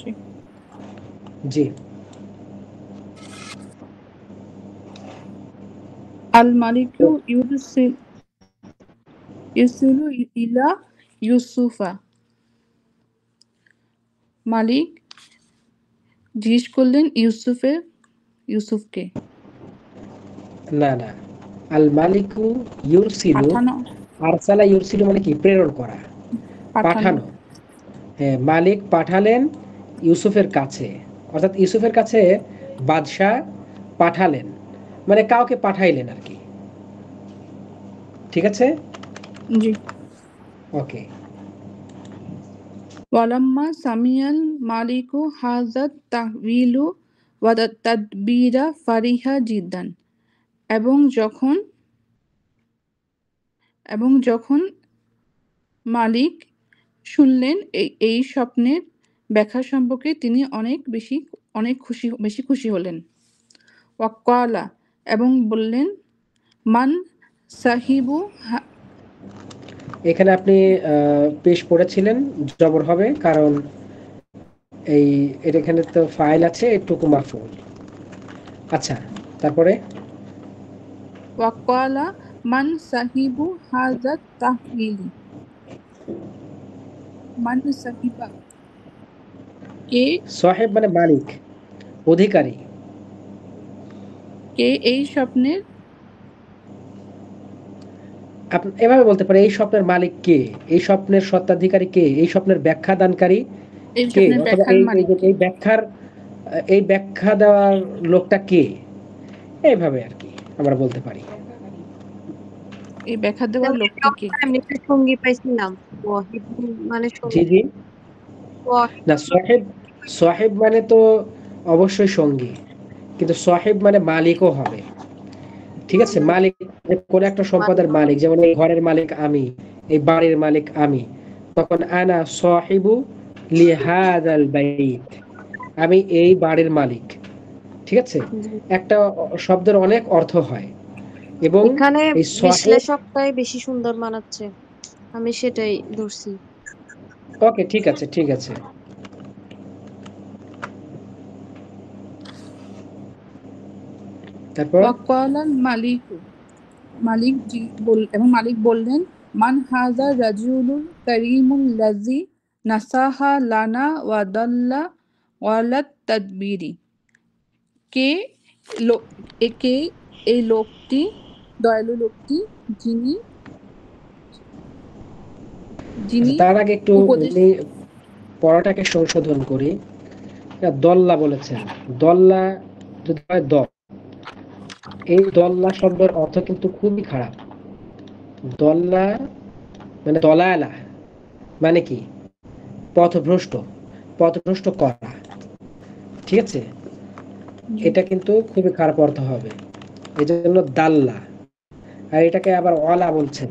জি জি আল মালিকু ইউরসিলু ইলা ইউসুফা। মালিক জিজ্ঞেস করলেন ইউসুফকে। না না, আল মালিকু ইউরসিলু, পাঠানো আরসালা ইউরসিলু মানে কি? প্রেরণ করা, পাঠানো পাঠানো। হ্যাঁ, মালিক পাঠালেন ইউসুফের কাছে, অর্থাৎ ইউসুফের কাছে বাদশাহ পাঠালেন, মানে কাউকে পাঠাইলেন আর কি। ঠিক আছে, জি ওকে। ওয়ালাম্মা সামিয়াল মালিকু হাযাত তাহবিলু ওয়া তাদবীরা ফারিহা জিদ্দান। এবং যখন মালিক শুনলেন এই স্বপ্নের ব্যাখ্যা সম্পর্কে তিনি অনেক খুশি হলেন। ওয়াক্কালা এবং বললেন, মান সাহিবু এখানে আপনি পেশ পড়েছিলেন, জবর হবে, কারণ এই এখানে তো ফাইল আছে, এটুকু মাফুল। আচ্ছা, তারপরে ওয়াক্কালা মান সাহিবু হাযাত তাহবিলি। মান সাহিবা কে সাহেব মানে মালিক, অধিকারী। কে এই স্বপ্নের আপনি এভাবে বলতে পারেন, এই স্বপ্নের মালিক কে, এই স্বপ্নের স্বত্বাধিকারী কে, এই স্বপ্নের ব্যাখ্যা দানকারী এই কে, স্বপ্নের অথবা ব্যাখ্যার এই এই মালিক যে কে? এই ব্যাখ্যা দেওয়ার লোকটা কে, এইভাবে আর কি আমরা বলতে পারি। এই ব্যাখ্যা দেওয়ার লোকটি কে? আমি একটা সঙ্গী পাইছিলাম, ওয়াহিদ মানে জি সঙ্গী। জি, ওয়াহিদ না সাহেব, সাহেব মানে তো অবশ্যই সঙ্গী, কিন্তু সাহেব মানে মালিকও হবে। ঠিক আছে, মালিক কোন একটা সম্পদের মালিক, যেমন এই ঘরের মালিক আমি, এই বাড়ির মালিক আমি, তখন আনা সাহিবু লিহাদাল বাইত, আমি এই বাড়ির মালিক। ঠিক আছে, একটা শব্দের অনেক অর্থ হয়, এবং এখানে এই সাহেব, বিশ্লেষকটাই বেশি সুন্দর মানাচ্ছে, আমি সেটাই ধরছি। ওকে ঠিক আছে ঠিক আছে। তারপর ওয়াক্কালাল মালিকু মালিক বললেন, মান হাযা রাজুলুল কারীমুল লাযী নাসাহা লানা ওয়া দাল্লা ওয়ালাত তাদবীরি। কে কে এই লোকটি, দয়ালু লোকটি, যিনি আচ্ছা, যিনি তার আগে একটু উপদেশ পড়াটাকে সংশোধন করি। দল্লা বলেছেন, দল্লা যদি হয় এই দল্লা শব্দের অর্থ কিন্তু খুবই খারাপ। দল্লা মানে দলালা, মানে কি? পথভ্রষ্ট, পথভ্রষ্ট করা। ঠিক আছে, এটা কিন্তু খুবই খারাপ অর্থ হবে, এই জন্য দাল্লা। আর এটাকে আবার অলা বলছেন,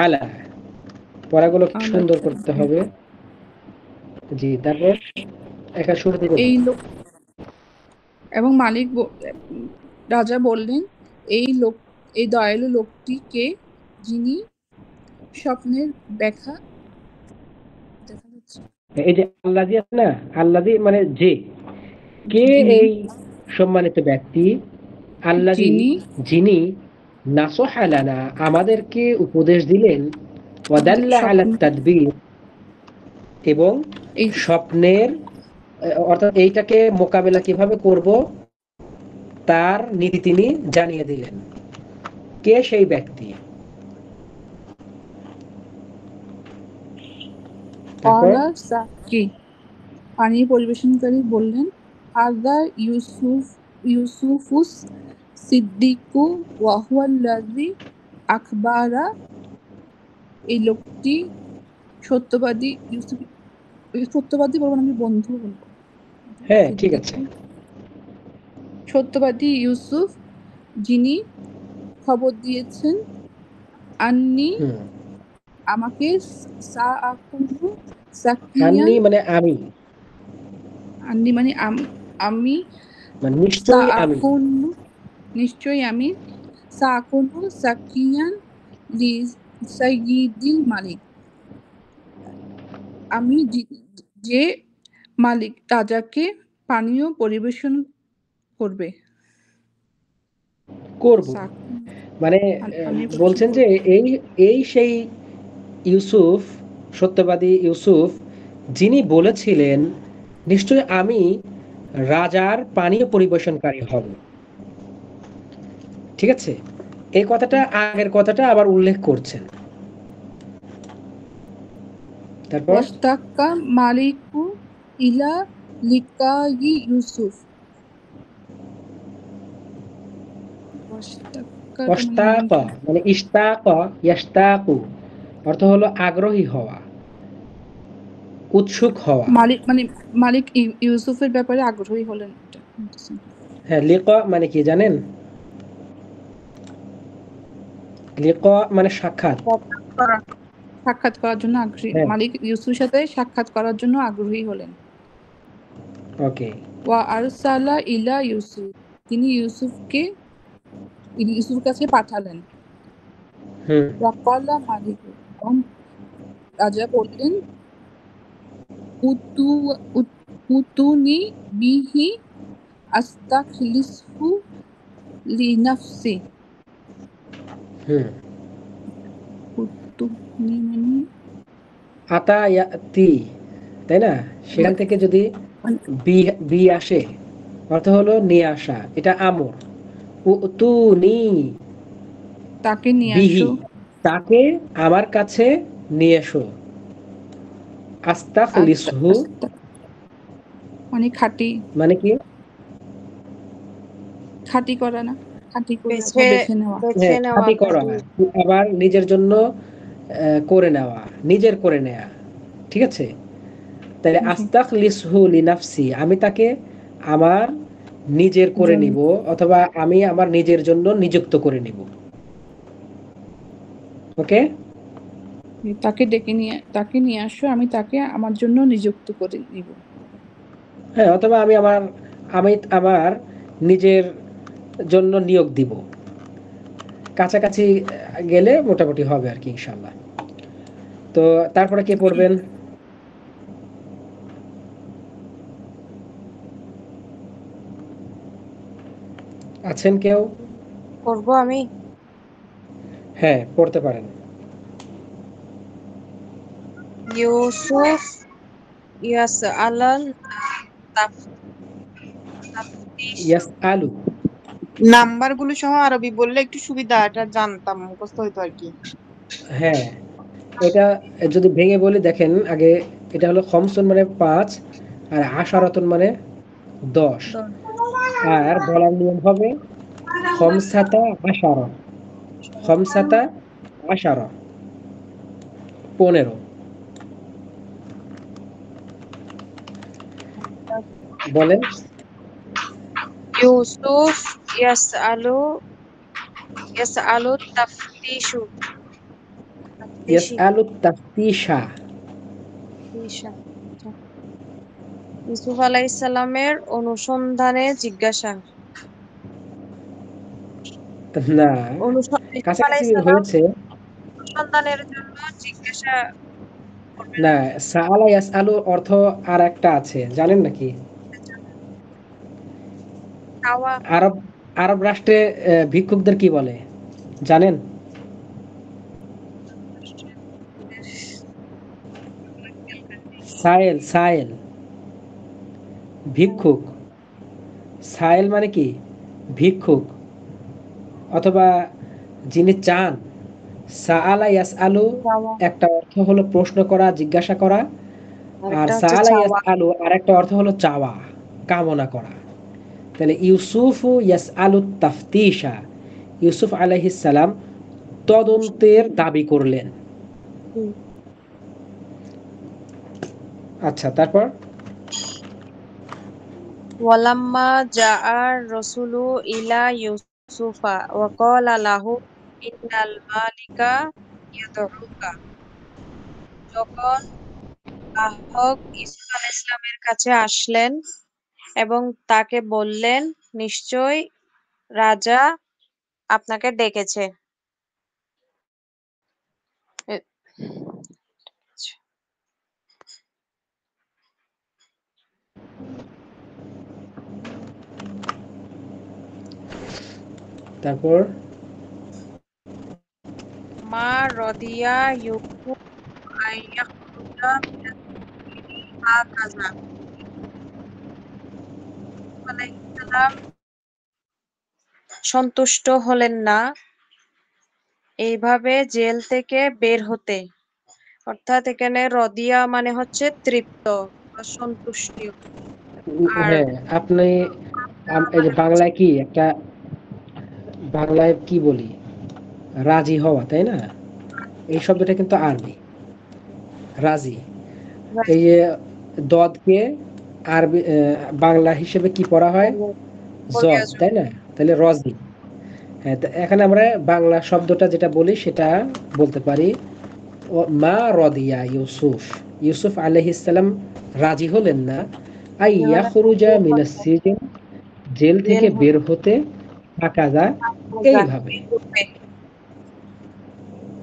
আলা। পড়াগুলো কি সুন্দর করতে হবে। জি, তারপর এখানে শুরু থেকে এই লোক এবং রাজা বললেন, এই দয়ালু লোকটি কে, যিনি স্বপ্নের ব্যাখ্যা দেখা যাচ্ছে এই যে আল্লাজি আছে না, আল্লাজি মানে যে, কে যিনি এই সম্মানিত ব্যক্তি, আল্লাজি যিনি যিনি নাসহা লানা আমাদেরকে উপদেশ দিলেন, ওয়াদাল্লা আলা স্বপ্ন তাদবীর এবং এই স্বপ্নের অর্থাৎ এইটাকে মোকাবেলা কিভাবে করব তার নীতি তিনি জানিয়ে দিলেন। কে সেই ব্যক্তি? তারপর অলা সাকি পানি পরিবেশনকারী বললেন, হাযা ইউসুফুস সিদ্দিকু ওয়া হুয়াল্লাযী আখবারা। এই লোকটি সত্যবাদী সত্যবাদী বলবো না, আমি বন্ধু বলবো। হ্যাঁ ঠিক আছে। সিদ্দিকু সত্যবাদী ইউসুফ, যিনি খবর দিয়েছেন আন্নি হুম, আমাকে সাআকুনু সাকিয়ান। আন্নি মানে আমি, আন্নি মানে আমি মানে নিশ্চয়ই আমি। সাআকুনু নিশ্চয়ই আমি সাআকুনু সাকিয়ান লি সাইয়্যিদিল মালিক। আমি যে মালিক রাজাকে পানীয় পরিবেশন করবে। করব সাক- মানে পানীয় পরিবেশন বলছেন যে করবে। এই এই সেই ইউসুফ, সত্যবাদী ইউসুফ, যিনি বলেছিলেন নিশ্চয় আমি রাজার পানীয় পরিবেশনকারী হব। ঠিক আছে, এই কথাটা আগের কথাটা আবার উল্লেখ করছেন। তারপর ওয়াস্তাক্কা মালিকু ইলা লিকাই ইউসুফ। ওয়াস্তাক্কাটা মানে অস্তাক কি? মানে ইস্তাক ইয়াস্তাকু অর্থ হলো আগ্রহী হওয়া, উৎসুক হওয়া। মালিক মানে মালিক ইউসুফের ব্যাপারে আগ্রহী হলেন, এটা বলতেছেন। হ্যাঁ, লিকা মানে কি জানেন? লিকা মানে সাক্ষাৎ। করা। সাক্ষাৎ করার জন্য আগ্রহী, হ্যাঁ, মালিক ইউসুফের সাথে সাক্ষাৎ করার জন্য আগ্রহী হলেন। ওকে। ওয়া আরসালা ইলা ইউসুফ, তিনি ইউসুফের কাছে পাঠালেন। হুম, ওয়াকালা মালিক, এবং রাজা বললেন উতু উতুনি বিহি আস্তাখলিসহু লিনাফসি। হুম। উতুনি মানে আতা ইয়াতি, তাই না? সেখান থেকে যদি মানে বি বি আসে অর্থ হলো নিয়ে আসা, এটা আমর। উতুনি তাকে নিয়ে বিহি, আসো। তাকে আমার কাছে নিয়ে এসো। আস্তা আস্তাখলিসহু আস্তা মানে খাঁটি, মানে কি? খাঁটি করা না, খাঁটি করে অথবা বেছে বেছে নেওয়া। বেছে হ্যাঁ, নেওয়া খাঁটি করা, খাঁটি। আবার নিজের জন্য করে নেওয়া, নিজের করে নেয়া। ঠিক আছে? তাহলে জি, আস্তাখলিসহু লিনাফসি, আমি তাকে আমার নিজের করে জন্য নিব, অথবা আমি আমার নিজের জন্য নিযুক্ত করে নিব। ওকে? তাকে নিয়ে আসো, আমি তাকে আমার জন্য নিযুক্ত করে নিব। হ্যাঁ, অথবা আমি আমার নিজের জন্য নিয়োগ দিব। কাছাকাছি গেলে মোটামুটি হবে আরকি ইনশাআল্লাহ। তো তারপরে কে জি, পড়বেন? আছেন কেউ? করব আমি। হ্যাঁ, পড়তে পারেন। ইউসুফ ইয়াসআলাল তাফতিশ। ইয়াসআলু। নাম্বারগুলো সহ আরবি বললে একটু সুবিধা, এটা জানতাম, মুখস্থ হইতো আর কি। হ্যাঁ, এটা যদি ভেঙে বলি দেখেন আগে, এটা হলো খমসুন মানে ৫, আর আশারাতুন মানে ১০। আর বলার নিয়ম হবে খমসাতা আশারা, খমসাতা আশারা ১৫। বলেন। ইউসুফ ইয়াসআলু তাফতিশু। তাফতিশি। ইয়াসআলু তাফতিশা। তিশা। আচ্ছা। ইউসুফ আলাইহিস সালামের অনুসন্ধানে জিজ্ঞাসা। না, ইউসুফ কাছাকাছি আলাইহিস সালাম হয়েছে। অনুসন্ধানের জন্য জিজ্ঞাসা করবেন। না, সাআলা ইয়াসআলু অর্থ আর একটা আছে, জানেন নাকি? চাওয়া। আরব আরব রাষ্ট্রে ভিক্ষুকদের কি বলে জানেন? সায়েল, সায়েল, ভিক্ষুক। সায়েল মানে কি? ভিক্ষুক, অথবা যিনি চান। সাআলা ইয়াসআলু চাওয়া। একটা অর্থ হলো প্রশ্ন করা, জিজ্ঞাসা করা। আর আরেকটা হচ্ছে সাআলা চাওয়া। ইয়াসআলু আরেকটা অর্থ হলো চাওয়া, কামনা করা। তাহলে ইউসুফু ইয়াসআলু তাফতিশা, ইউসুফ আলাইহিস সালাম তদন্তের দাবি করলেন। হুম। আচ্ছা, তারপর? ওয়ালাম্মা জাআর রাসূলু ইলা ইউসুফা ওয়া ক্বালা লাহু ইন্নাল মালিকা ইয়াদউকা। যখন বাহক ইউসুফ আলাইহিসসালামের কাছে আসলেন এবং তাকে বললেন, নিশ্চয় রাজা আপনাকে ডেকেছে। এ- তারপর মা রদিয়া ইউসুফ আইয়াখরুজা মিনাস-সিজনি হাকাযা। ইউসুফ আলাইহিস সালাম সন্তুষ্ট হলেন না এইভাবে জেল থেকে বের হতে। অর্থাৎ এখানে রদিয়া মানে হচ্ছে তৃপ্ত বা সন্তুষ্টি। আর হ্যাঁ, আপনি এই যে মানে হচ্ছে বাংলায় কি একটা বাংলায় কি বলি, রাজি হওয়া, তাই না? এই শব্দটা কিন্তু আরবি, রাজি। এই যে দদকে আরবি বাংলা হিসেবে কি পড়া হয়? জদ, তাই না? তাহলে রজি। হ্যাঁ, তো এখানে আমরা বাংলা শব্দটা যেটা বলি সেটা বলতে পারি মা রদিয়া ইউসুফ। ইউসুফ আলাইহিস সালাম রাজি হলেন না আইয়া খুরুজা মিনাস সিজন, জেল জেল থেকে বের হতে, হাকাজা, এইভাবে।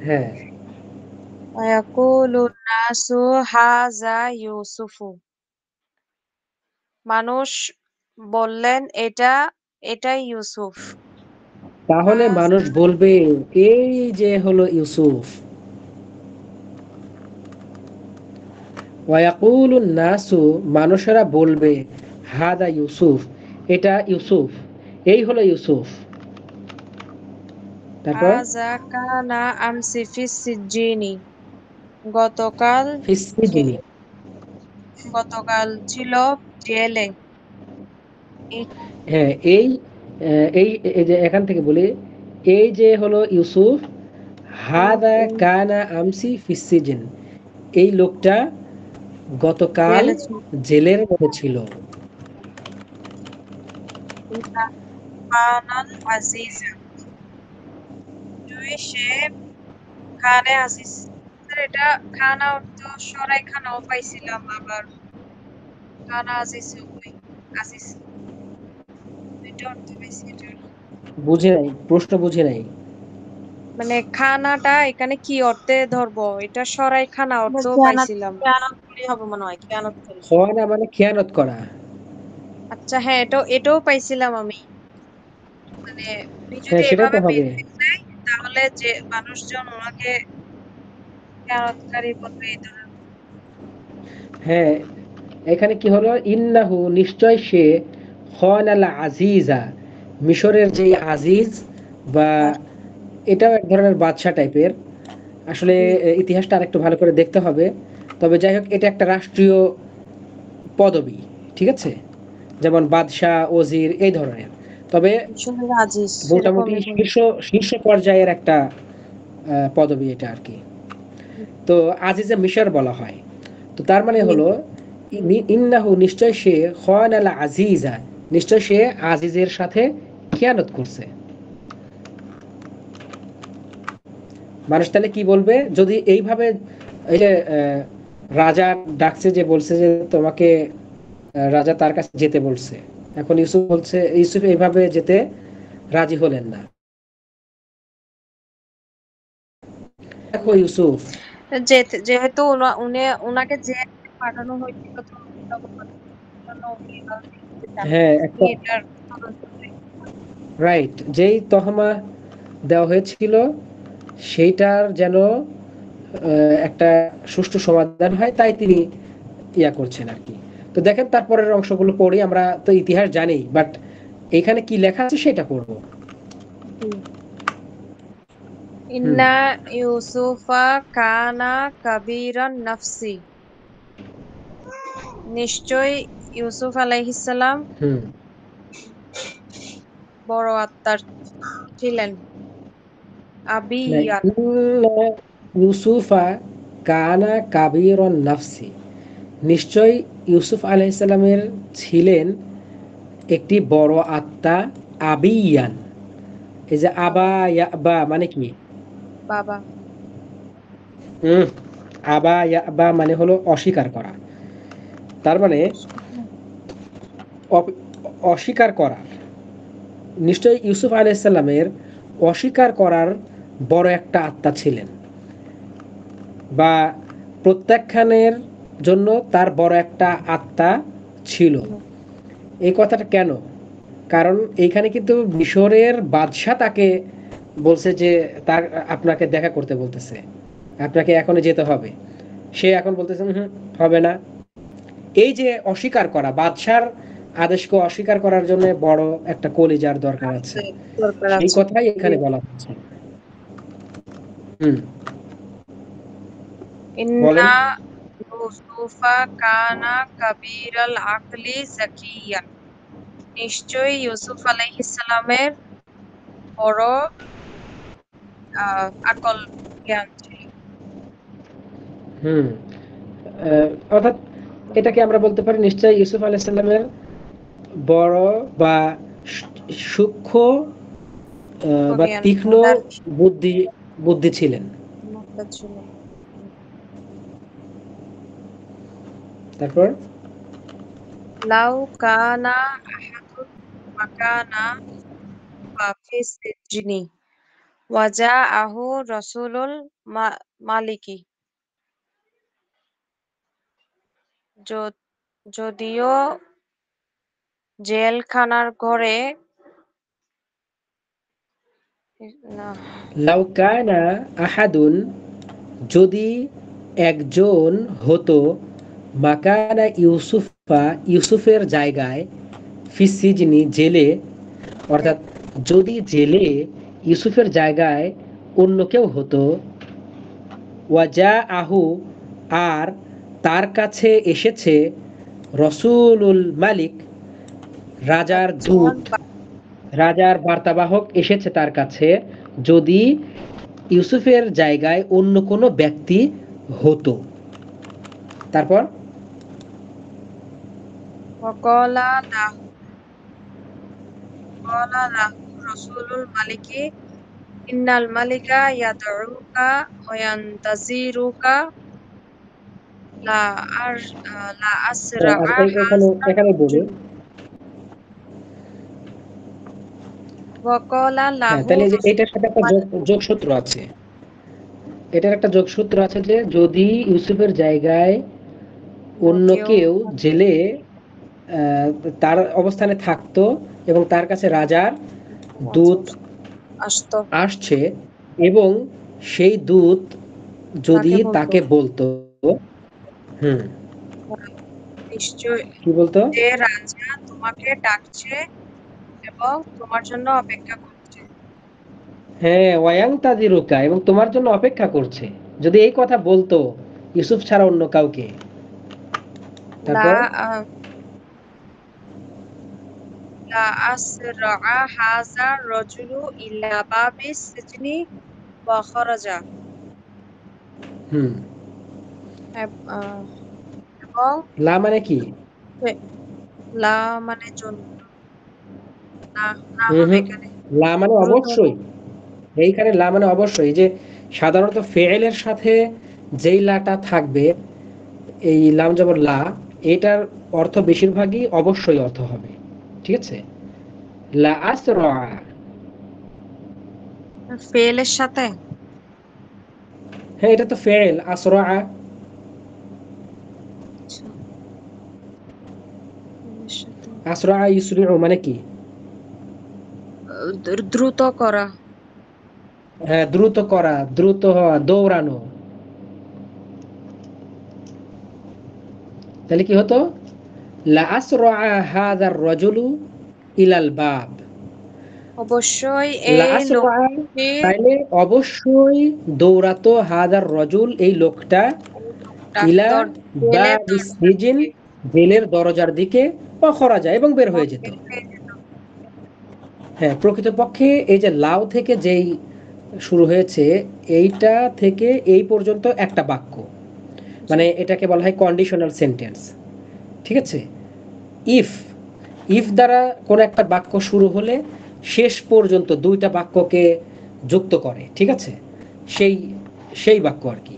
হ্যাঁ, ওয়ায়াকুলুন নাসু হাযা ইউসুফু। মানুষ বললেন এটাই ইউসুফ। তাহলে মানুষ বলবে এই যে হলো ইউসুফ। ওয়ায়াকুলুন নাসু, মানুষেরা বলবে হাদা ইউসুফ, এটা ইউসুফ, এই হলো ইউসুফ। তারপর হাযা কানা আমসি ফিস সিজ্জিনি। গতকাল ফিসসিজনি। গতকাল ছিল জেলে। হ্যাঁ, এই এই এই যে এখান থেকে বলি এই যে হলো ইউসুফ, হাদা কানা আমসি ফিসসিজিন, এই লোকটা গতকাল জেলে ছিল। জেলের মধ্যে ছিল। খানাল আজিজা। সে খানে আজিজ। স্যার, এটা খানা অর্থ সরাই খানাও পাইছিলাম, আবার খানা আজিজ ওই আজিজ এটা অর্থ পাইছি এটার। বুঝে নাই, প্রশ্ন বুঝে নাই। মানে খানাটা এখানে কি অর্থে ধরবো, এটা সরাই খানা অর্থ পাইছিলাম। হবে মনে হয় খেয়ানত করি। খোয়ানা মানে খেয়ানত করা। আচ্ছা, হ্যাঁ, এটাও পাইছিলাম আমি। মানে উনি যদি হ্যাঁ, সেটাই তো এভাবে বের হবে। হয়ে যায় তাহলে যে মানুষজন ওনাকে খেয়ানতকারী বলবে এই ধরনের। হ্যাঁ, এখানে কি হলো, ইন্নাহু নিশ্চয় সে, খানাল আজিজা, মিশরের যে আজিজ বা এটাও এক ধরনের বাদশা টাইপের। আসলে ইতিহাসটা আরেকটু ভালো করে দেখতে হবে। তবে যাই হোক, এটা একটা রাষ্ট্রীয় পদবি, ঠিক আছে? যেমন বাদশাহ, ওজির এই ধরনের। তবে মিশরের আজিজ মোটামুটি সেরকমই হয়। শীর্ষ পর্যায়ের একটা পদবি এটা আর কি। তো আজিজে মিশর বলা হয়। তো তার মানে হলো ইন্নাহু নিশ্চয় সে, খানাল আজিজা, নিশ্চয় সে আজিজের সাথে খেয়ানত করছে। মানুষ তাহলে কি বলবে যদি এইভাবে, এই যে রাজা ডাকছে, যে বলছে যে তোমাকে রাজা তার কাছে যেতে বলছে, এখন ইউসুফ বলছে, ইউসুফ এইভাবে যেতে রাজি হলেন না। দেখো ইউসুফ, যেহেতু উনাকে যে পাঠানো হয়েছিল উনি এভাবে যেতে চান। হ্যাঁ, উনি একটা এটার তদন্ত করে। রাইট, যেই তহমা দেওয়া হয়েছিল সেইটার যেন একটা সুষ্ঠু সমাধান হয়, তাই তিনি ইয়া করছেন আর কি। তো দেখেন তারপরের অংশগুলো পড়ি, আমরা তো ইতিহাস জানি, বাট এখানে কি লেখা আছে সেটা পড়বো। হুম, ইন্না ইউসুফা কানা কাবীরান নাফসি। নিশ্চয় ইউসুফ আলাইহিস সালাম হুম, বড় আত্মার ছিলেন। না, আবিয়ান। ইন্না ইউসুফা কানা কাবীরান নাফসি, নিশ্চয় ইউসুফ আলাইহিস সালামের ছিলেন একটি বড় আত্মা, আবিয়ান। এই যে আবা ইয়াবা মানে কি? বাবা। হুম, আবা ইয়াবা মানে হলো অস্বীকার করা। তার মানে অস্বীকার করা। নিশ্চয়ই ইউসুফ আলাইহিস সালামের অস্বীকার করার বড় একটা আত্মা ছিলেন, বা প্রত্যাখ্যানের জন্য তার বড় একটা আত্মা ছিল। এই কথাটা কেন? কারণ এইখানে কিন্তু মিশরের বাদশাহ তাকে বলছে যে তার আপনাকে দেখা করতে বলতেছে, আপনাকে এখনই যেতে হবে। সে এখন বলতেছে হবে না। এই যে অস্বীকার করা, বাদশার আদেশকে অস্বীকার করার জন্য বড় একটা কলিজার দরকার আছে, দরকার সেই আছে। কথাই এখানে বলা হচ্ছে। হুম, বলেন। ইন্না ইউসুফা কানা কাবীরাল আকলি যাকিয়ান। নিশ্চয়ই ইউসুফ আলাইহিস সালামের বড় আকল জ্ঞান ছিল। হুম, অর্থাৎ এটাকে আমরা বলতে পারি নিশ্চয়ই ইউসুফ আলাইহিস সালামের বড় বা সূক্ষ্ম বা জ্ঞান তীক্ষ্ণ বুদ্ধি বুদ্ধি ছিলেন। ছিল। তারপর লাউ কানা আহাদুন মাকানা ফি সিজনি ওয়াজাআহু রাসূলুল মালিকি। যদিও জেলখানার ঘরে না লাউ কানা আহাদুন, যদি একজন হতো, মাকানা ইউসুফা, ইউসুফের জায়গায়, ফি সিজনি, জেলে, অর্থাৎ যদি জেলে ইউসুফের জায়গায় অন্য কেউ হতো, ওয়াজা আহু, আর তার কাছে এসেছে, রসুলুল মালিক, রাজার দূত, রাজার বার্তাবাহক এসেছে তার কাছে, যদি ইউসুফের জায়গায় অন্য কোনো ব্যক্তি হতো। তারপর ওয়াকালা লাহু রাসূলুল মালিকি ইন্নাল মালিকা ইয়াদউকা ওয়া ইয়ান্তাজিরুকা লা আর লা আসরা এখানে এখানে বলি, ওয়াকালা হ্যাঁ, লাহু তাহলে যে এটার সাথে একটা যোগসূত্র আছে, এটার একটা যোগসূত্র আছে যে যদি ইউসুফের জায়গায় অন্য কেউ জেলে আহ, তার অবস্থানে থাকতো এবং তার কাছে রাজার দূত আসছে এবং সেই দূত যদি তাকে বলতো, হুম, নিশ্চয় কি বলতো, যে রাজা তোমাকে ডাকছে এবং তোমার জন্য অপেক্ষা করছে। হ্যাঁ, ওয়াং তাজিরুকা, এবং তোমার জন্য অপেক্ষা করছে, যদি এই কথা বলতো ইউসুফ ছাড়া অন্য কাউকে। তারপর লা আসরা হাযা রাজুলু ইলা বাবিস সিজনি ওয়া খারাজা। হুম, এবং লা মানে কি? লা মানে জন্য না, না হুম হবে হুম, এখানে লা মানে অবশ্যই, এইখানে লা মানে অবশ্যই, যে সাধারণত ফেয়েলের সাথে যেই লাটা থাকবে, এই লাম যেমন লা, এটার অর্থ বেশিরভাগই অবশ্যই অর্থ হবে, ঠিক আছে। লা আসরা, ফেলের সাথে হ্যাঁ, এটা তো ফেল, আসরা। আসরা ইউসরিউ মানে কি? দ্রুত করা। হ্যাঁ, দ্রুত করা, দ্রুত হওয়া, দৌড়ানো। তাহলে কি হতো? লা আসরা হাযা আর-রাজুলু ইলাল বাব। অবশ্যই লা এই আসরা, লোকটি তাইলে অবশ্যই দৌড়াতো হাযার রাজুল, এই লোকটা, ইলা জেলের বাবিস সিজিন, জেলের দরজার দিকে, খরাজা, এবং বের হয়ে যেত। হ্যাঁ, প্রকৃতপক্ষে এই যে লাউ থেকে যেই শুরু হয়েছে, এইটা থেকে এই পর্যন্ত একটা বাক্য, মানে এটাকে বলা হয় কন্ডিশনাল সেন্টেন্স, ঠিক আছে। ইফ, ইফ দ্বারা কোনো একটা বাক্য শুরু হলে শেষ পর্যন্ত দুইটা বাক্যকে যুক্ত করে, ঠিক আছে, সেই সেই বাক্য আর কি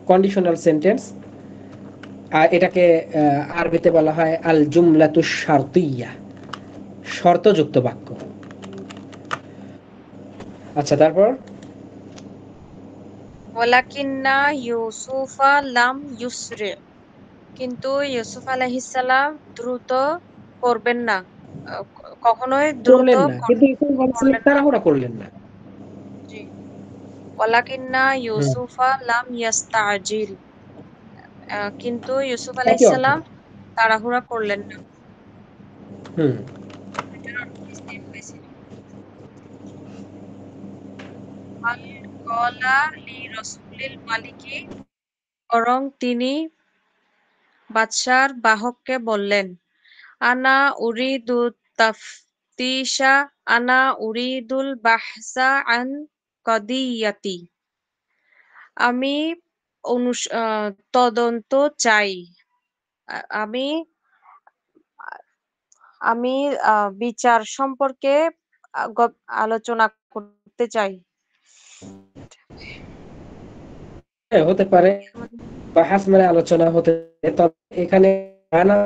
কন্ডিশনাল সেন্টেন্স। আর এটাকে আরবিতে বলা হয় আল জুমলাতুশ শারতিয়া, শর্তযুক্ত বাক্য। আচ্ছা, তারপর ওয়ালাকিন্না ইউসুফা লাম ইউসরি, কিন্তু ইউসুফ আলাইহিস সালাম দ্রুত করবেন না। কখনোই দ্রুত করলেন না, কিন্তু ইউসুফ আলাইহিস সালাম করলেন না। তাড়াহুড়া করলেন না। জি। ওয়ালাকিন্না হুম, ইউসুফা লাম ইয়াস্তাজিল। কিন্তু ইউসুফ একই আলাইহিস অর্থ। সালাম তাড়াহুড়া করলেন না। হুম, এটার অর্থ কি সেম পাইছিল? বাল ক্বালা লি রাসূলিল মালিকি, বরং তিনি বাদশাহর বাহককে বললেন, আনা উরিদু তাফতিশা আনা উরিদুল বাহসা আন কদিয়াতি। আমি তদন্ত চাই। আমি আমি বিচার সম্পর্কে আলোচনা করতে চাই। হ্যাঁ, হতে পারে। বাহাস মানে আলোচনা হতে পারে, তবে এখানে আনা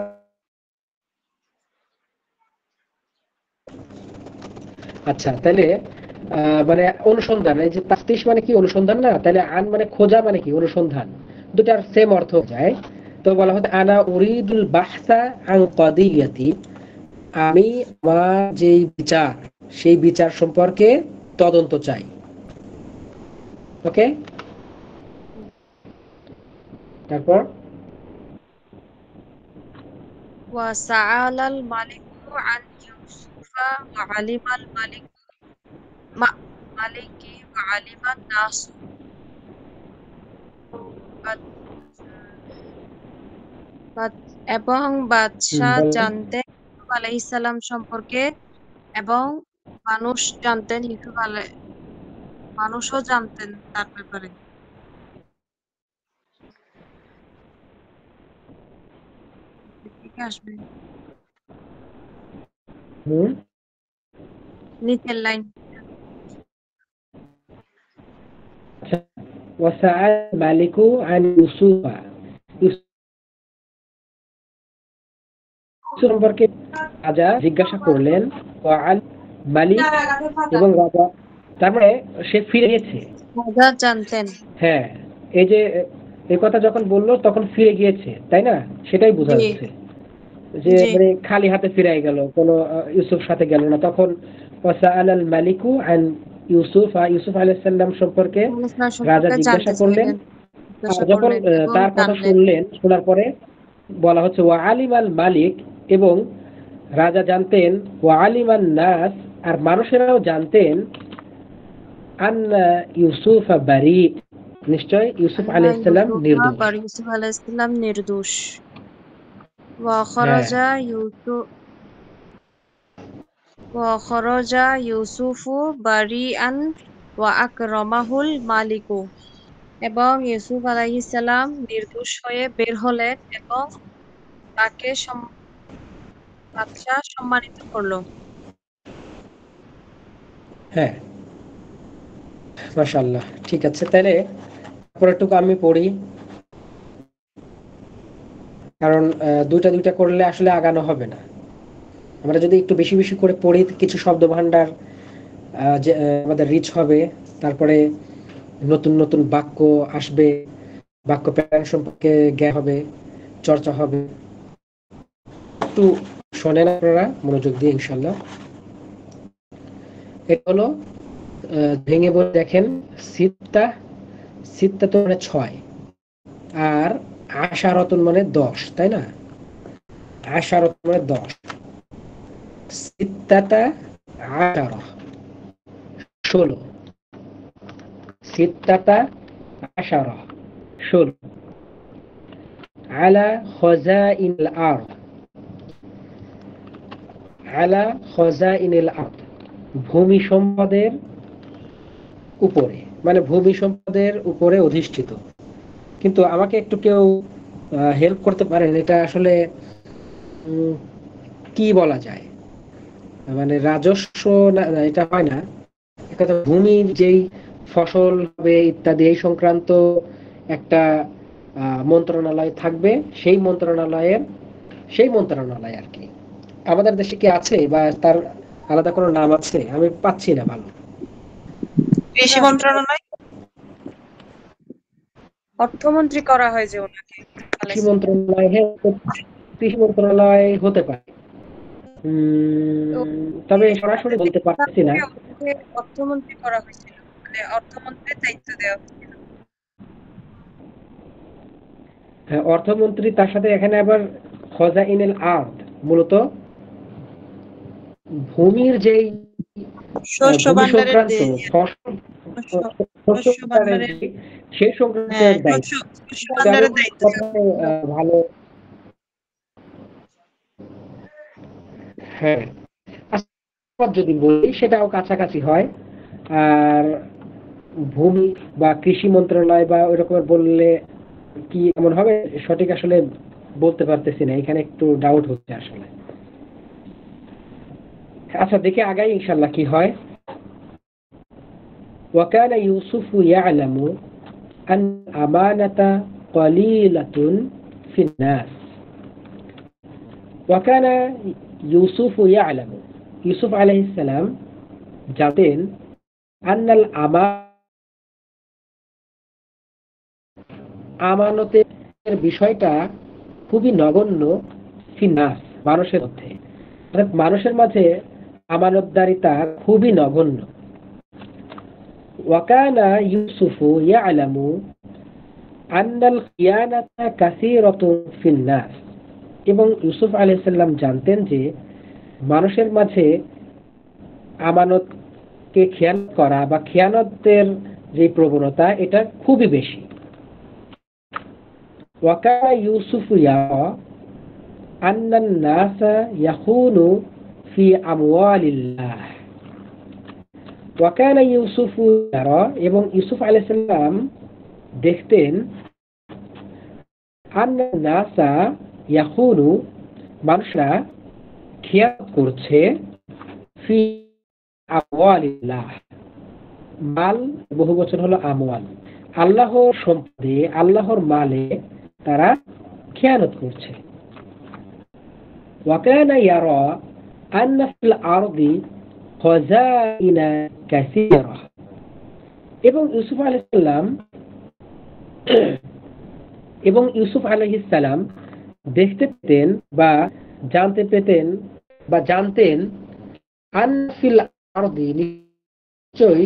আচ্ছা, তাহলে মানে অনুসন্ধান, এই যে তাফতিশ মানে কি অনুসন্ধান না, তাহলে আন মানে খোঁজা মানে কি অনুসন্ধান, দুটার সেম অর্থ যায়। তো বলা হতো আনা উরিদুল বাহসা আন কদিয়াতি, আমি আমার যেই বিচার সেই বিচার সম্পর্কে তদন্ত চাই। ওকে, তারপর ওয়াসাআলাল মালিকু আন ইউসুফা ওয়া আলিমাল মালিকি ওয়া আলিমান নাসু এবং বাদশাহ বলেন। জানতেন ইউসুফ আলাইহিস সালাম সম্পর্কে, এবং মানুষও জানতেন তার ব্যাপারে। থেকে আসবে হুম, নিচের লাইন। আচ্ছা, ওয়াসাআল মালিকু আন ইউসুফা, ইউসুফ সম্পর্কে রাজা জিজ্ঞাসা করলেন, ওয়াল মালিক, এবং রাজা, তার মানে সে ফিরে গেছে। রাজা জানতেন। হ্যাঁ, এই যে এই কথা যখন বললো তখন ফিরে গিয়েছে, তাই না? সেটাই জি বোঝাচ্ছে যে জি মানে খালি হাতে ফিরে গেল, কোনো ইউসুফ সাথে গেল না। তখন ওয়াসাআল আল মালিকু আন ইউসুফ, ইউসুফ আলাইহিস সালাম সম্পর্কে ইসলাম রাজা সম্পর্কে জিজ্ঞাসা জানতে করলেন। চাইলেন, আর জিজ্ঞাসা যখন করলেন এবং তার কথা জানলেন। শুনলেন, শোনার পরে বলা হচ্ছে ওয়া আলিম আল মালিক, এবং রাজা জানতেন, ওয়া আলিম আন নাস, আর মানুষেরাও জানতেন, আন্না ইউসুফ বারি, নিশ্চয় ইউসুফ আল্লাহ আলাইহিস সালাম নির্দোষ। ইউসুফ আলাইহিস সালাম নির্দোষ। ওয়া হ্যাঁ, খরাজা ইউসুফ ওয়া খরাজা ইউসুফু বারিআন ওয়া আকরামাহুল মালিকু, এবং ইউসুফ আলাইহিস সালাম নির্দোষ হয়ে বের হলেন এবং তাকে বাদশাহ সম্মানিত করলো। হ্যাঁ, মাশাআল্লাহ। ঠিক আছে, তাহলে পরেরটুকু আমি পড়ি, কারণ দুইটা দুইটা করলে আসলে আগানো হবে না। আমরা যদি একটু বেশি বেশি করে পড়ি, কিছু শব্দ ভান্ডার যে আমাদের রিচ হবে, তারপরে নতুন নতুন বাক্য আসবে, বাক্য প্যাটার্ন সম্পর্কে জ্ঞান হবে, চর্চা হবে। একটু শোনেন আপনারা মনোযোগ দিয়ে, ইনশাল্লাহ। এটা হলো ভেঙে বলে দেখেন, সিত্তা, সিত্তা তো মানে 6, আর আশারতন মানে 10, তাই না? আশারতন মানে 10, সিত্তাতা আশারা 16, সিত্তাতা আশারা 16, আলা খজাইনিল আরদ, আলা খজাইনিল আরদ, ভূমি সম্পদের উপরে, মানে ভূমি সম্পদের উপরে অধিষ্ঠিত। কিন্তু আমাকে একটু কেউ হেল্প করতে পারেন, এটা আসলে কি বলা যায়? মানে রাজস্ব না, না, এটা হয় না। একটা ভূমির যেই ফসল হবে ইত্যাদি এই সংক্রান্ত একটা মন্ত্রণালয় থাকবে, সেই মন্ত্রণালয় আর কি আমাদের দেশে কি আছে, বা তার আলাদা কোনো নাম আছে? আমি পাচ্ছি না ভালো। কৃষি মন্ত্রণালয়, অর্থমন্ত্রী করা হয় যে ওনাকে। কৃষি মন্ত্রণালয়, হ্যাঁ, কৃষি মন্ত্রণালয় হতে পারে। তো তবে সরাসরি বলতে পারতেছি না। ওকে অর্থমন্ত্রী করা হয়েছিল, মানে অর্থমন্ত্রীর দায়িত্ব দেওয়া হয়েছিল। হ্যাঁ, অর্থমন্ত্রী, তার সাথে এখানে আবার খজাইনুল আরদ, মূলত ভূমির যেই শস্য ভূমি ভান্ডারের সংক্রান্ত শস্য ভান্ডারের সেই সংক্রান্ত হ্যাঁ দায়িত্ব। শস্য ভান্ডারের দায়িত্ব ভালো, হ্যাঁ। যদি বলি সেটাও কাছাকাছি হয়। আর ভূমি বা কৃষি মন্ত্রণালয় বা ওই রকম বললে কি এমন হবে সঠিক আসলে বলতে পারতেছি না, এখানে একটু ডাউট হচ্ছে আসলে। আচ্ছা, দেখে আগাই ইনশাআল্লাহ কি হয়। وكان يوسف يعلم أن أمانة قليلة في الناس وكان يوسف يعلم ইউসুফ আলাইহিস সালাম জানতেন আন্নাল আমানতের বিষয়টা খুবই নগণ্য ফিন্নাস, মানুষের মধ্যে, অর্থাৎ মানুষের মাঝে আমানতদারিতা খুবই নগণ্য। ওয়াকানা ইউসুফু ইয়ালামু আন্নাল খিয়ানাতা কাসীরাতুন ফিন্নাস, এবং ইউসুফ আলাইহিস সালাম জানতেন যে মানুষের মাঝে আমানতকে খেয়ানত করা বা খেয়ানতের যে প্রবণতা এটা খুবই বেশি। ওয়াকানা ইউসুফু ইয়ারা আন্নান নাসা ইয়াখুনু ফি আমওয়ালিল্লাহ। ওয়াকানা ইউসুফু ইয়ারা, এবং ইউসুফ আলাইহিস সালাম দেখতেন আন্নান নাসা ইয়াখুনু, মানুষরা খেয়ানত করছে ফি আমওয়ালিল্লাহ, মাল বহুবচন হলো আমওয়াল, আল্লাহর সম্পদে, আল্লাহর মালে তারা খেয়ানত করছে। ওয়াকানা ইয়ারা আন্না ফিল আরদি খাযাইনা কাসীরা, এবং ইউসুফ আলাইহিস সালাম দেখতে পেতেন বা জানতে পেতেন বা জানতেন আন্না ফিল আরদি, নিশ্চয়ই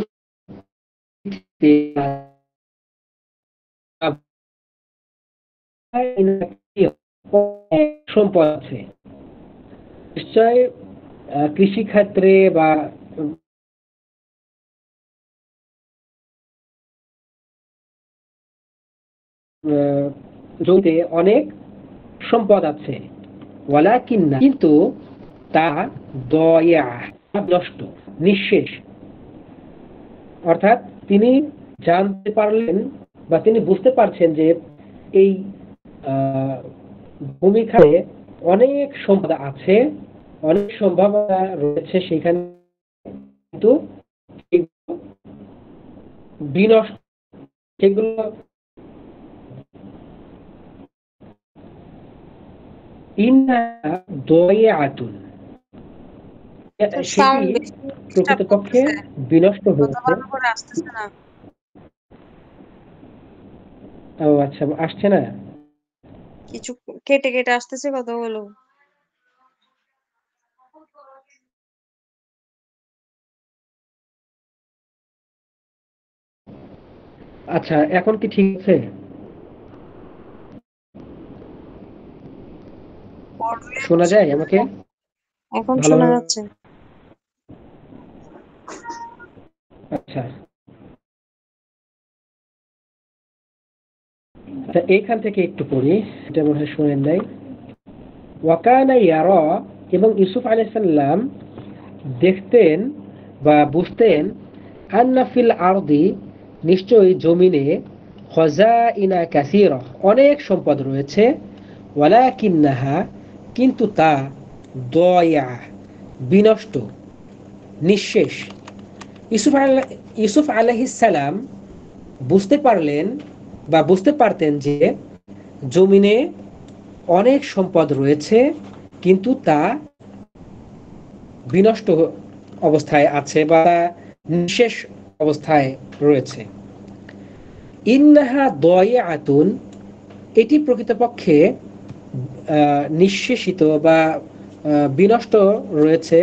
সম্পদ আছে, নিশ্চয় কৃষি ক্ষেত্রে বা জমিতে অনেক সম্পদ আছে। ওয়ালাকিন্না, কিন্তু তা দয়া, নষ্ট, নিঃশেষ। অর্থাৎ তিনি জানতে পারলেন বা তিনি বুঝতে পারছেন যে এই ভূমিখানে অনেক সম্পদ আছে, অনেক সম্ভাবনা রয়েছে সেখানে, কিন্তু বিনষ্ট, সেগুলো দয়াতুন, প্রকৃতপক্ষে বিনষ্ট হয়েছে। ও আচ্ছা, আসছে না, কিছু কেটে কেটে আসতেছে কথাগুলো। আচ্ছা, এখন কি ঠিক আছে? শোনা যায় আমাকে? এখন শোনা যাচ্ছে। আচ্ছা, এইখান থেকে একটু পড়ি, এটা মনে হয় শোনেন নাই। ওয়াকানা ইয়ারা, এবং ইউসুফ আলাইহিস সালাম দেখতেন বা বুঝতেন আন্না ফিল আরদি, নিশ্চয়ই জমিনে খাযাইনা কাসীরা, অনেক সম্পদ রয়েছে। ওয়ালাকিন্নাহা, কিন্তু তা দয়া, বিনষ্ট, নিঃশেষ। ইউসুফ আলাইহিস সালাম বুঝতে পারলেন বা বুঝতে পারতেন যে জমিনে অনেক সম্পদ রয়েছে, কিন্তু তা বিনষ্ট অবস্থায় আছে বা নিঃশেষ অবস্থায় রয়েছে। ইন্নাহা দয়াতুন, এটি প্রকৃতপক্ষে নিঃশেষিত বা বিনষ্ট রয়েছে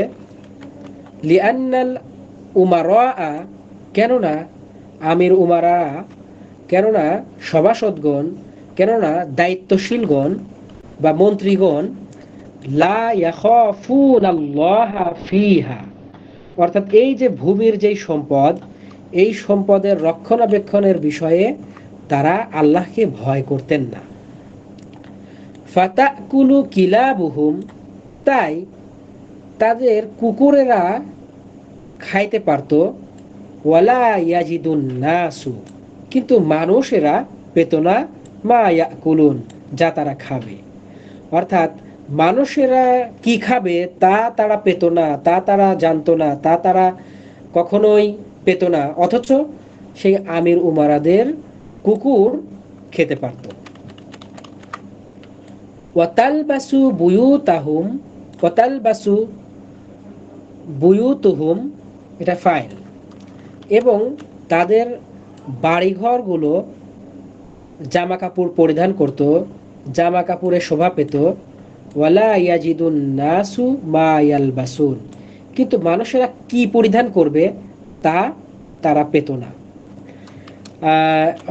লিআন্নাল উমারা, কেননা আমির উমারা, কেননা সভাসদগণ, কেননা দায়িত্বশীলগণ বা মন্ত্রীগণ লা ইয়াখাফুনাল্লাহা ফিহা, অর্থাৎ এই যে ভূমির যেই সম্পদ, এই সম্পদের রক্ষণাবেক্ষণের বিষয়ে তারা আল্লাহকে ভয় করতেন না। ফাতাকুলু কিলাবুহুম, তাই তাদের কুকুরেরা খাইতে পারত, ওয়ালা ইয়াজিদুন নাসু, কিন্তু মানুষেরা পেত না মা ইয়াকুলুন, যা তারা খাবে। অর্থাৎ মানুষেরা কি খাবে তা তারা পেত না, তা তারা জানতো না, তা তারা কখনোই পেত না, অথচ সেই আমির উমারাদের কুকুর খেতে পারত। ওয়াতালবাসু বুয়ুতাহুম, ওয়াতালবাসু বুয়ুতুহুম, এটা ফাইল, এবং তাদের বাড়িঘরগুলো জামা কাপড় পরিধান করত, জামা কাপড়ে শোভা পেত। ওয়ালা ইয়াজিদুন নাসু মা ইয়ালবাসুন, কিন্তু মানুষেরা কি পরিধান করবে তা তারা পেত না।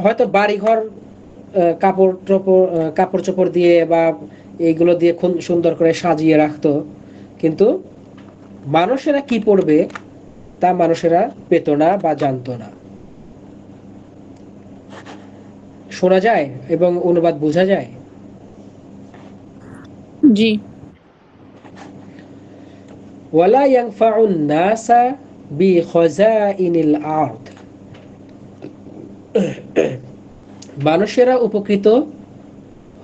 হয়তো বাড়িঘর কাপড় চোপড় দিয়ে বা এইগুলো দিয়ে খুব সুন্দর করে সাজিয়ে রাখতো, কিন্তু মানুষেরা কি পড়বে তা মানুষেরা পেত না বা জানতো না। শোনা যায় এবং অনুবাদ বোঝা যায়? জি। ওয়ালা ইয়ানফাউন নাসা বিখাযাইনিল আরদ, মানুষেরা উপকৃত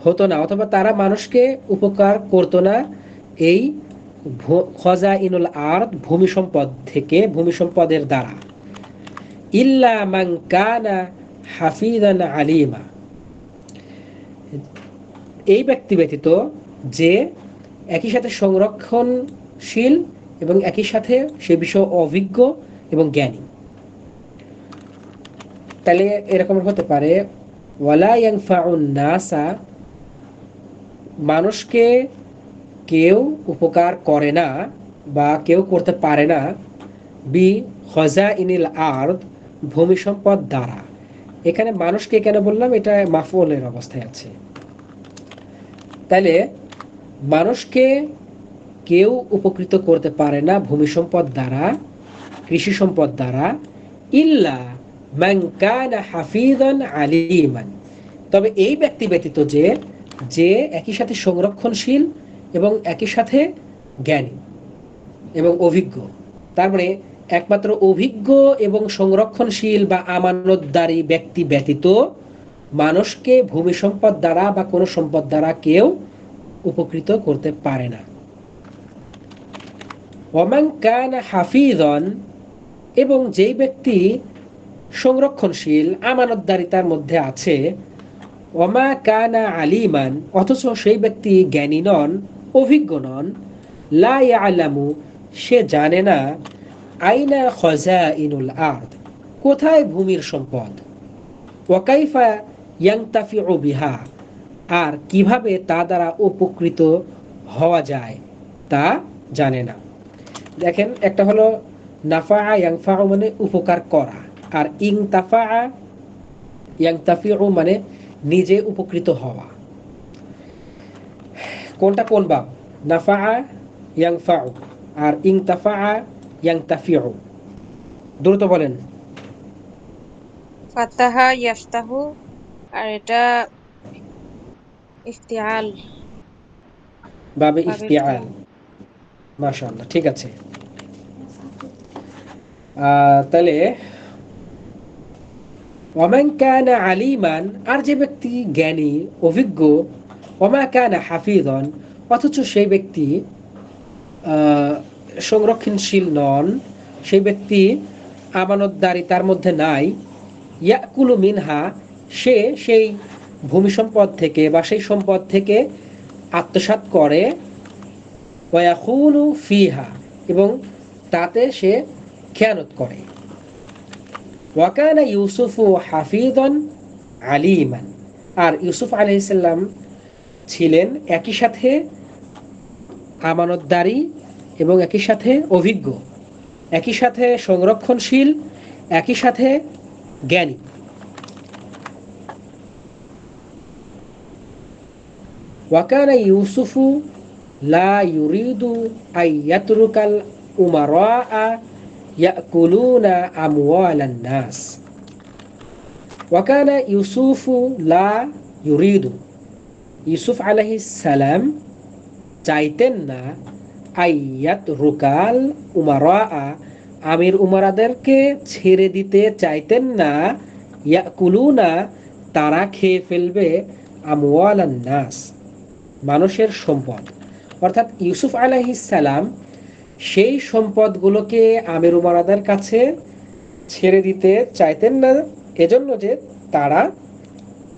হতো না, অথবা তারা মানুষকে উপকার করতো না এই খাযাইনুল আরদ, ভূমি সম্পদ থেকে, ভূমি সম্পদের দ্বারা। ইল্লা মান কানা হাফিজান আলিমা, এই ব্যক্তি ব্যতীত যে একই সাথে সংরক্ষণশীল এবং একই সাথে সে বিষয়ে অভিজ্ঞ এবং জ্ঞানী। তাহলে এরকম হতে পারে ওয়ালা ইয়ানফাউন নাসা, মানুষকে কেউ উপকার করে না বা কেউ করতে পারে না, বি খাযাইনিল আরদ, ভূমি সম্পদ দ্বারা। এখানে মানুষকে কেন বললাম, এটা মাফউলের অবস্থায় আছে। তাহলে মানুষকে কেউ উপকৃত করতে পারে না ভূমি সম্পদ দ্বারা, কৃষি সম্পদ দ্বারা, ইল্লা মান কানা হাফিজান আলিমান, তবে এই ব্যক্তি ব্যতীত যে একই সাথে সংরক্ষণশীল এবং একই সাথে জ্ঞানী এবং অভিজ্ঞ। তার মানে একমাত্র অভিজ্ঞ এবং সংরক্ষণশীল বা আমানতদারী ব্যক্তি ব্যতীত মানুষকে ভূমি সম্পদ দ্বারা বা কোনো সম্পদ দ্বারা কেউ উপকৃত করতে পারে না। ওয়ামান কানা হাফিজান, এবং যেই ব্যক্তি সংরক্ষণশীল, আমানতদারিতার মধ্যে আছে, ওয়ামা কানা আলিমান, অথচ সেই ব্যক্তি জ্ঞানী নন, অভিজ্ঞ নন, লা ইয়ালামু, সে জানে না, আইনা খাযাইনুল আরদ, কোথায় ভূমির সম্পদ, ওয়া কাইফা ইয়ানতাফিউ বিহা, আর কিভাবে তা দ্বারা উপকৃত হওয়া যায় তা জানে না। দেখেন, একটা হলো নাফা ইয়ানফাউ মানে উপকার করা, আর ইনতাফা ইয়ানতাফিউ মানে নিজে উপকৃত হওয়া। কোনটা কোন বাব? নাফা ইয়ানফাউ আর ইনতাফা ইয়ানতাফিউ। দ্রুত বলেন। ফাতাহা ইয়াফতাহু, আর এটা ইফতিআল, বাবে ইফতিআল। মাশাআল্লাহ, ঠিক আছে। তাহলে ওয়ামান কানা আলিমান, আর যে ব্যক্তি জ্ঞানী অভিজ্ঞ, ওমা কানা হাফিজান, অথচ সেই ব্যক্তি সংরক্ষণশীল নন, সেই ব্যক্তি আমানতদারি তার মধ্যে নাই, ইয়াকুলু মিনহা, সে সেই ভূমি সম্পদ থেকে বা সেই সম্পদ থেকে আত্মসাৎ করে, ওয়ায়াখুনু ফিহা, এবং তাতে সে খেয়ানত করে। ওয়াকানা ইউসুফু হাফিজান আলিমান, আর ইউসুফ আলাইহিস সালাম ছিলেন একই সাথে আমানতদারি এবং একই সাথে অভিজ্ঞ, একই সাথে সংরক্ষণশীল, একই সাথে জ্ঞানী। ওয়াকানা ইউসুফু লা ইউরিদু আন ইয়াতরুকাল উমারা'a ইয়াকুলুনা আমওয়ালান নাস। ওয়াকানা ইউসুফু লা ইউরিদু, ইউসুফ আলাইহিস সালাম চাইতেন না আইয়াত রুকাল উমারা'a, আমির উমারাদেরকে ছেড়ে দিতে চাইতেন না, ইয়াকুলুনা তারা খেয়ে ফেলবে আমওয়ালান নাস মানুষের সম্পদ। অর্থাৎ ইউসুফ আলাইহিস সালাম সেই সম্পদগুলোকে আমির উমারাদের কাছে ছেড়ে দিতে চাইতেন না, এজন্য যে তারা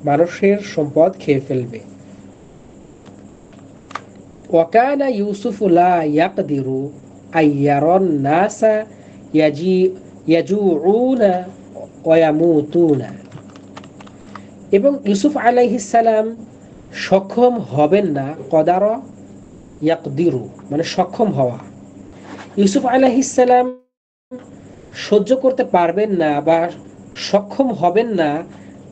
মানুষের সম্পদ খেয়ে ফেলবে। ওয়াকানা ইউসুফু লা ইয়াকদিরু আইয়ারান নাসা ইয়াজুউনা ওয়া ইয়ামুতুনা। এবং ইউসুফ আলাইহিস সালাম সক্ষম হবেন না, কদার ইয়াকদিরু মানে সক্ষম হওয়া। ইউসুফ আলাইহিস সালাম সহ্য করতে পারবেন না বা সক্ষম হবেন না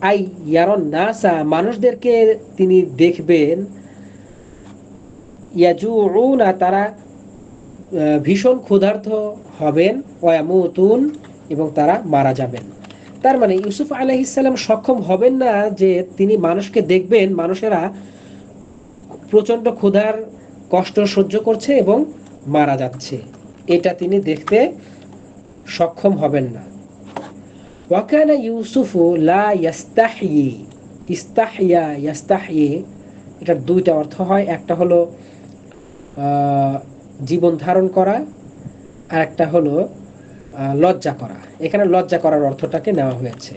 আই ইয়ারান নাসা মানুষদেরকে তিনি দেখবেন, ইয়াজুউনা তারা ভীষণ ক্ষুধার্ত হবেন, ওয়ায়ামুতুন এবং তারা মারা যাবেন। তার মানে ইউসুফ আলাইহিস সালাম সক্ষম হবেন না যে তিনি মানুষকে দেখবেন মানুষেরা প্রচন্ড ক্ষুধার কষ্ট সহ্য করছে এবং মারা যাচ্ছে, এটা তিনি দেখতে সক্ষম হবেন না। ওয়াকানা ইউসুফু লা ইয়াস্তাহয়ি, ইস্তাহইয়া ইয়াস্তাহয়ি এটার দুইটা অর্থ হয়, একটা হলো জীবন ধারণ করা আর একটা হলো লজ্জা করা। এখানে লজ্জা করার অর্থটাকে নেওয়া হয়েছে।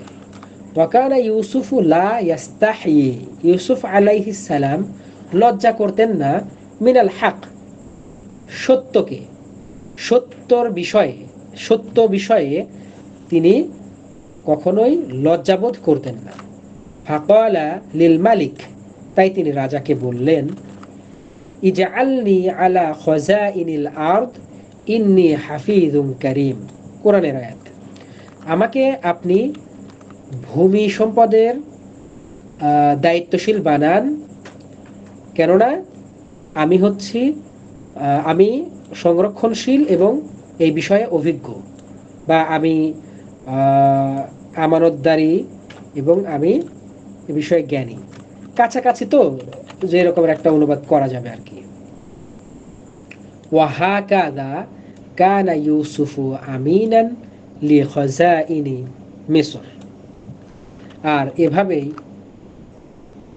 ওয়াকানা ইউসুফু লা ইয়াস্তাহয়ি, ইউসুফ আলাইহিস সালাম লজ্জা করতেন না, মিনাল হক সত্যকে, সত্য বিষয়ে তিনি কখনোই লজ্জাবোধ করতেন না। ফাকালা লিল মালিক, তাই তিনি রাজাকে বললেন, ইজআলনি আলা খাযাইনিল আরদ ইন্নী হাফিজুন কারীম। কোরআনের আয়াত। আমাকে আপনি ভূমি সম্পদের দায়িত্বশীল বানান, কেননা আমি সংরক্ষণশীল এবং এই বিষয়ে অভিজ্ঞ, বা আমি আমানতদারি এবং আমি এ বিষয়ে জ্ঞানী। কাছাকাছি তো যে রকমের একটা অনুবাদ করা যাবে আর কি। ওয়াহাকাযা কানা ইউসুফু আমিনান লিখাযাইনি মিসর। আর এভাবেই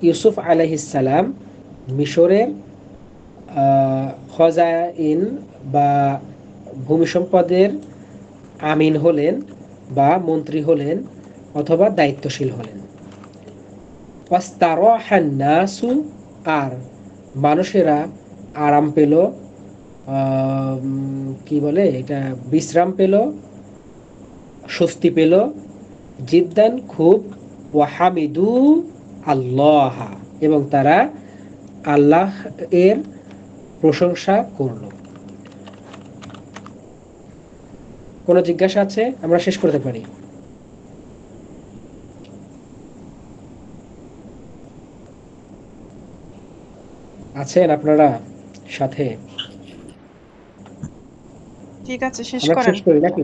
ইউসুফ আলাইহিস সালাম মিশরের খাযাইন বা ভূমি সম্পদের আমিন হলেন বা মন্ত্রী হলেন অথবা দায়িত্বশীল হলেন। ওয়াস্তারাহান নাসু, আর মানুষেরা আরাম পেল, কি বলে এটা, বিশ্রাম পেল, স্বস্তি পেল, জিদ্দান খুব, ওয়াহামিদু আল্লাহ এবং তারা আল্লাহ এর প্রশংসা করল। কোনো জিজ্ঞাসা আছে? আমরা শেষ করতে পারি। আছেন আপনারা সাথে? ঠিক আছে, শেষ আমরা করেন। শেষ করি নাকি?